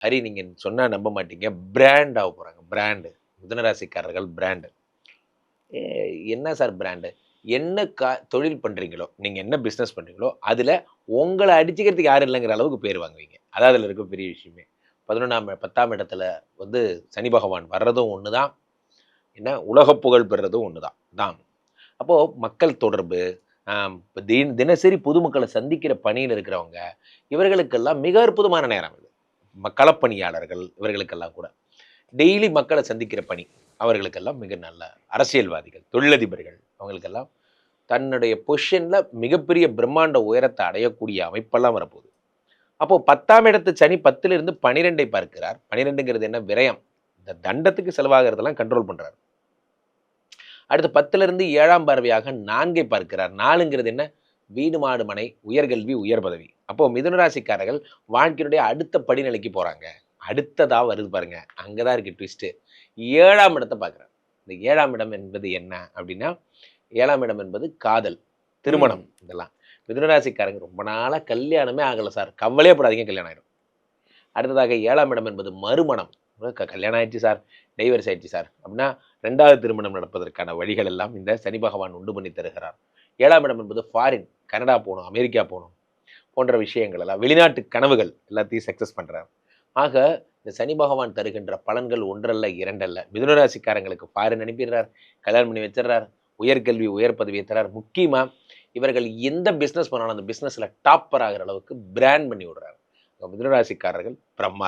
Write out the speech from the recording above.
ஹரி நீங்க சொன்னா நம்ப மாட்டீங்க. பிராண்ட் ஆக போறாங்க. பிராண்டு. மிதுன ராசிக்காரர்கள் பிராண்டு. எ என்ன சார் பிராண்டு? என்ன தொழில் பண்றீங்களோ, நீங்க என்ன பிசினஸ் பண்றீங்களோ, அதுல உங்கள அடிச்சுக்கிறதுக்கு யாரும் இல்லங்கிற அளவுக்கு பேர் வாங்குவீங்க. அதான் அதுல இருக்க பெரிய விஷயமே. 10ஆம் இடத்துல வந்து சனி பகவான் வர்றதும் ஒண்ணுதான். என்ன உலக புகழ் பெறுறதும் ஒண்ணுதான். தான். அப்போ மக்கள் தொடர்பு, இப்ப தினசரி பொதுமக்கள சந்திக்கிற பணியில இருக்கிறவங்க, இவர்களுக்கெல்லாம் மிக அற்புதமான நேரம் இது. களப்பணியாளர்கள் இவர்களுக்கெல்லாம் கூட. டெய்லி மக்கள சந்திக்கிற பணி. அவர்களுக்கெல்லாம் மிக நல்ல அரசியல்வாதிகள், தொழிலதிபர்கள் அவங்களுக்கெல்லாம் தன்னுடைய பொசிஷன்ல மிகப்பெரிய பிரம்மாண்ட உயரத்தை அடையக்கூடிய அமைப்பெல்லாம் வரப்போகுது. அப்போ 10ஆம் இடத்து சனி 10ல இருந்து 12ஐ பார்க்கிறார். 12ங்கிறது என்ன? விரயம். இந்த தண்டத்துக்கு செலவாகிறதெல்லாம் கண்ட்ரோல் பண்றார். அடுத்து 10ல இருந்து 7ஆம் பார்வையாக 4ஐ பார்க்கிறார். 4ங்கிறது என்ன? வீடு, மாடு, மனை, உயர்கல்வி, உயர் பதவி. அப்போ மிதுன ராசிக்காரர்கள் வாழ்க்கையினுடைய அடுத்த படிநிலைக்கு போறாங்க. அடுத்ததா வருது பாருங்க. அங்கதான் இருக்கு ட்விஸ்ட். 7ஆம் இடத்தை பார்க்கிறார். இந்த 7ஆம் இடம் என்பது என்ன அப்படின்னா, 7ஆம் இடம் என்பது காதல், திருமணம் இதெல்லாம். மிதுன ராசிக்காரங்க ரொம்ப நாளா கல்யாணமே ஆகல சார். கவலையே படாதீங்க, கல்யாணம் ஆயிடும். அடுத்ததாக 7ஆம் இடம் என்பது மறுமணம். கல்யாணம் ஆயிடுச்சு சார், டைவர்ஸ் ஆயிடுச்சு சார் அப்படின்னா 2வது திருமணம் நடப்பதற்கான வழிகள் எல்லாம் இந்த சனி பகவான் உண்டு பண்ணி தருகிறார். 7ஆம் இடம் என்பது ஃபாரின், கனடா போகணும், அமெரிக்கா போகணும் போன்ற விஷயங்கள் எல்லாம், வெளிநாட்டு கனவுகள் எல்லாத்தையும் சக்சஸ் பண்றார். ஆக இந்த சனி பகவான் தருகின்ற பலன்கள் ஒன்றல்ல இரண்டல்ல. மிதுன ராசிக்காரங்களுக்கு ஃபாரின் அனுப்பிடுறார், கல்யாணம் பண்ணி வச்சிடறார், உயர்கல்வி உயர் பதவியை தரார். முக்கியமா இவர்கள் எந்த பிசினஸ் பண்ணாலும் அந்த பிசினஸ்ல டாப்பர் ஆகிற அளவுக்கு பிராண்ட் பண்ணி விடுறாரு. மிதுன ராசிக்காரர்கள் பிரமாதம்.